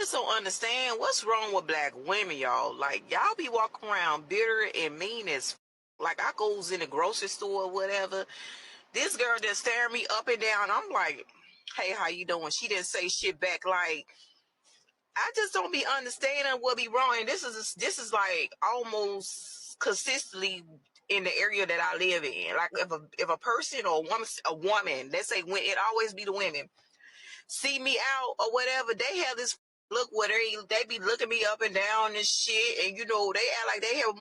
just don't understand what's wrong with black women, y'all. Like, y'all be walking around bitter and mean as like I goes in the grocery store or whatever. This girl just staring me up and down. I'm like, hey, how you doing? She didn't say shit back. Like, I just don't be understanding what be wrong. And this is like almost consistently in the area that I live in. Like if a person or a woman, let's say it always be the women, see me out or whatever, they have this look where they be looking me up and down and shit, and they act like they have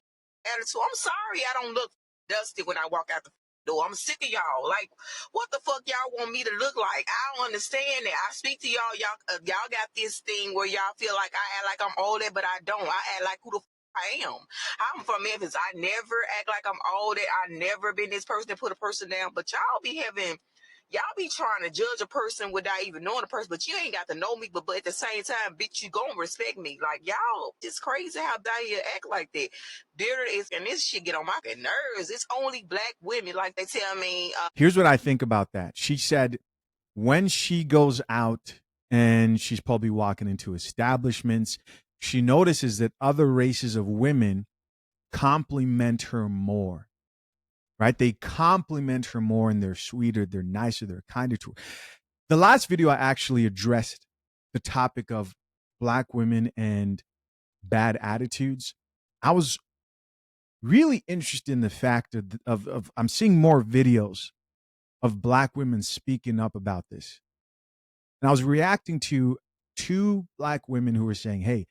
attitude. I'm sorry, I don't look dusty when I walk out the door. I'm sick of y'all. Like, what the fuck y'all want me to look like? I don't understand that. I speak to y'all. Y'all got this thing where y'all feel like I act like I'm all that, but I don't. I act like who the I am. I'm from Memphis. I never act like I'm all that. I never been this person to put a person down. But y'all be trying to judge a person without even knowing the person, but you ain't got to know me. But at the same time, bitch, you gonna respect me. Like, y'all, it's crazy how they act like that. Bitter is, and this shit get on my nerves. It's only black women, like they tell me. Here's what I think about that. She said when she goes out and she's probably walking into establishments, she notices that other races of women compliment her more, right? They compliment her more and they're sweeter, they're nicer, they're kinder to her. The last video, I actually addressed the topic of black women and bad attitudes. I was really interested in the fact of I'm seeing more videos of black women speaking up about this. And I was reacting to two black women who were saying, hey,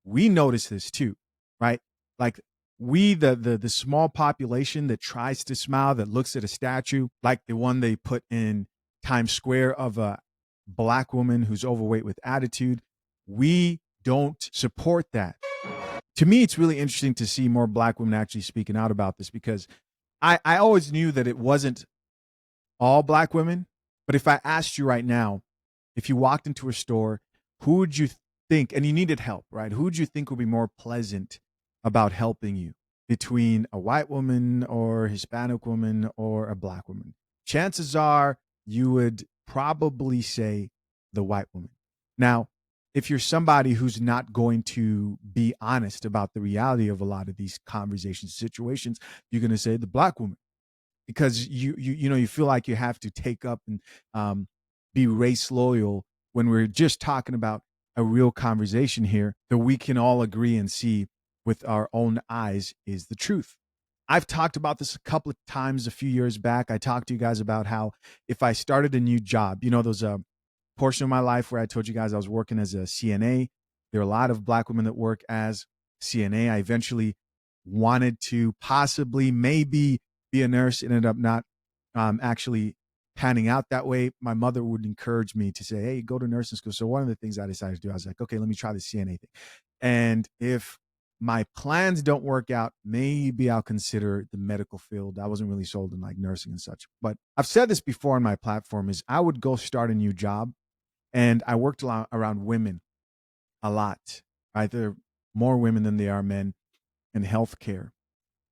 we notice this too, right? Like we, the small population that tries to smile, that looks at a statue, like the one they put in Times Square of a black woman who's overweight with attitude, we don't support that. To me, it's really interesting to see more black women actually speaking out about this, because I always knew that it wasn't all black women. But if I asked you right now, if you walked into a store, who would you think, and you needed help, right? Who would you think would be more pleasant about helping you, between a white woman or Hispanic woman or a black woman? Chances are you would probably say the white woman. Now, if you're somebody who's not going to be honest about the reality of a lot of these conversations, situations, you're going to say the black woman, because you feel like you have to take up and be race loyal, when we're just talking about a real conversation here that we can all agree and see with our own eyes is the truth. I've talked about this a couple of times a few years back. I talked to you guys about how if I started a new job, there's a portion of my life where I told you guys I was working as a CNA. There are a lot of black women that work as CNA. I eventually wanted to possibly maybe be a nurse. It ended up not actually panning out that way. My mother would encourage me to say, hey, go to nursing school. So one of the things I decided to do, I was like, okay, let me try the CNA thing. And if my plans don't work out, maybe I'll consider the medical field. I wasn't really sold in like nursing and such. But I've said this before on my platform, is I would go start a new job, and I worked around women a lot, right? There are more women than there are men in healthcare.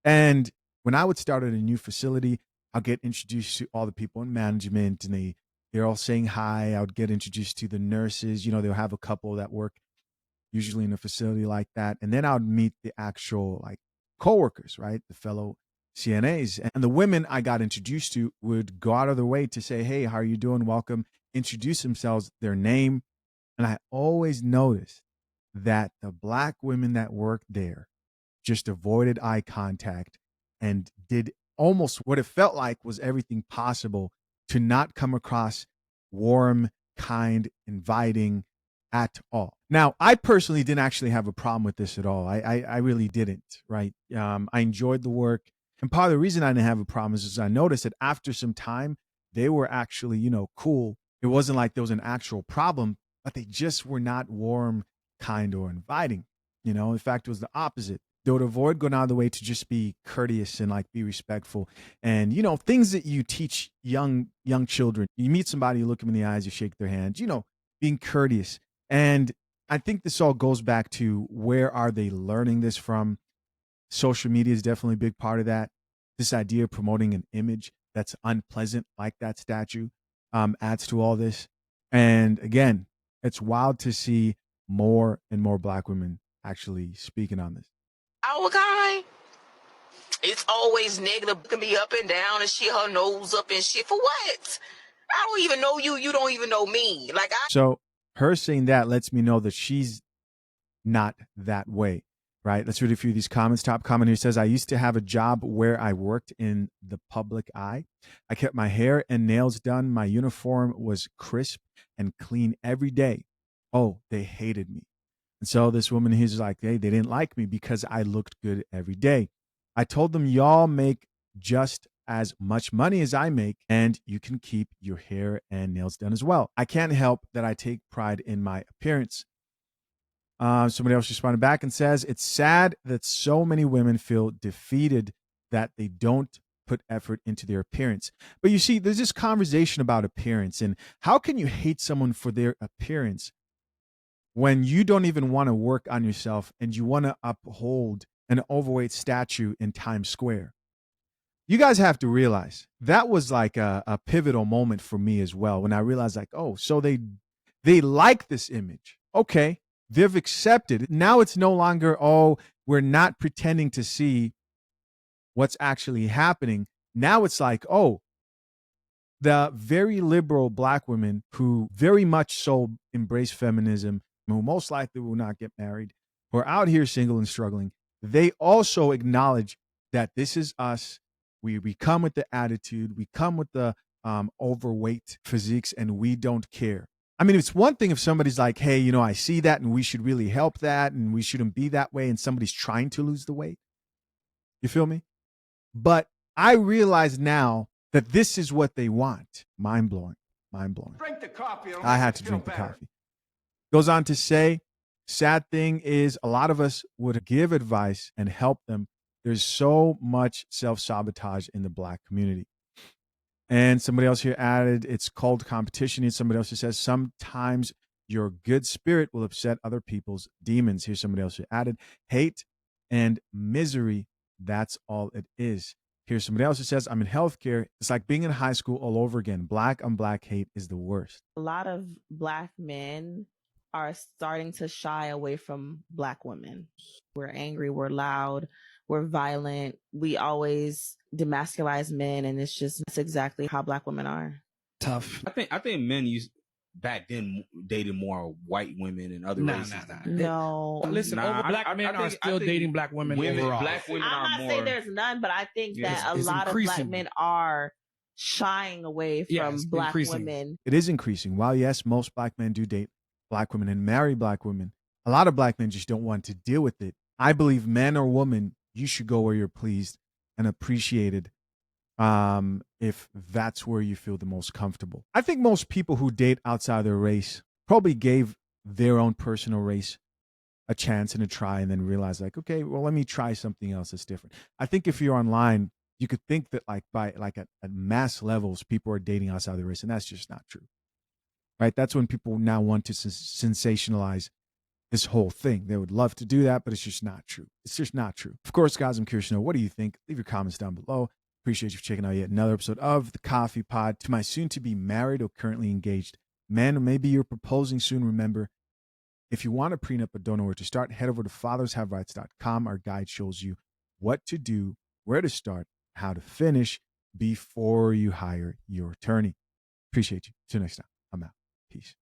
And when I would start at a new facility, I'll get introduced to all the people in management, and they're all saying hi. I would get introduced to the nurses. They'll have a couple that work usually in a facility like that. And then I would meet the actual like coworkers, right? The fellow CNAs. And the women I got introduced to would go out of their way to say, hey, how are you doing? Welcome. Introduce themselves, their name. And I always noticed that the black women that worked there just avoided eye contact and did almost what it felt like was everything possible to not come across warm, kind, inviting at all. Now, I personally didn't actually have a problem with this at all. I really didn't, right? I enjoyed the work. And part of the reason I didn't have a problem is I noticed that after some time, they were actually, cool. It wasn't like there was an actual problem, but they just were not warm, kind, or inviting. In fact, it was the opposite. They would avoid going out of the way to just be courteous and like be respectful. And, things that you teach young children. You meet somebody, you look them in the eyes, you shake their hand, being courteous. And I think this all goes back to, where are they learning this from? Social media is definitely a big part of that. This idea of promoting an image that's unpleasant, like that statue, adds to all this. And again, it's wild to see more and more black women actually speaking on this. Our guy, it's always negative, can be up and down and shit, her nose up and shit. For what? I don't even know you. You don't even know me. Like, So her saying that lets me know that she's not that way, right? Let's read a few of these comments. Top comment here says, I used to have a job where I worked in the public eye. I kept my hair and nails done. My uniform was crisp and clean every day. Oh, they hated me. And so this woman, he's like, hey, they didn't like me because I looked good every day. I told them, y'all make just as much money as I make, and you can keep your hair and nails done as well. I can't help that I take pride in my appearance. Somebody else responded back and says, it's sad that so many women feel defeated that they don't put effort into their appearance. But you see, there's this conversation about appearance, and how can you hate someone for their appearance when you don't even want to work on yourself and you want to uphold an overweight statue in Times Square? You guys have to realize that was like a pivotal moment for me as well, when I realized, like, oh, so they like this image. Okay, they've accepted it. Now it's no longer, oh, we're not pretending to see what's actually happening. Now it's like, oh, the very liberal black women who very much so embrace feminism, who most likely will not get married, who are out here single and struggling, they also acknowledge that this is us. We come with the attitude, we come with the overweight physiques, and we don't care. I mean, it's one thing if somebody's like, hey, you know, I see that and we should really help that and we shouldn't be that way, and somebody's trying to lose the weight. You feel me? But I realize now that this is what they want. Mind blowing. Mind blowing. Drink the coffee. I had to drink the coffee. Goes on to say, sad thing is a lot of us would give advice and help them. There's so much self-sabotage in the black community. And somebody else here added, it's called competition. And somebody else who says, sometimes your good spirit will upset other people's demons. Here's somebody else who added, hate and misery, that's all it is. Here's somebody else who says, I'm in healthcare. It's like being in high school all over again. Black on black hate is the worst. A lot of black men are starting to shy away from black women. We're angry, we're loud, we're violent. We always demasculize men, and that's exactly how black women are. Tough. I think men used back then dated more white women and other races. No. Listen, black men are still dating black women overall. Black women I'm not saying there's none, but I think that a lot of black men are shying away from black women. It is increasing. While yes, most black men do date black women and marry black women, a lot of black men just don't want to deal with it. I believe man or woman, you should go where you're pleased and appreciated, if that's where you feel the most comfortable. I think most people who date outside their race probably gave their own personal race a chance and a try, and then realize, like, okay, well, let me try something else that's different. I think if you're online, you could think that like by like at mass levels, people are dating outside their race, and that's just not true. Right? That's when people now want to sensationalize this whole thing. They would love to do that, but it's just not true. It's just not true. Of course, guys, I'm curious to know, what do you think? Leave your comments down below. Appreciate you for checking out yet another episode of The Coffee Pod. To my soon-to-be married or currently engaged man, or maybe you're proposing soon, remember, if you want a prenup but don't know where to start, head over to fathershaverights.com. Our guide shows you what to do, where to start, how to finish before you hire your attorney. Appreciate you. Till next time, I'm out. Peace.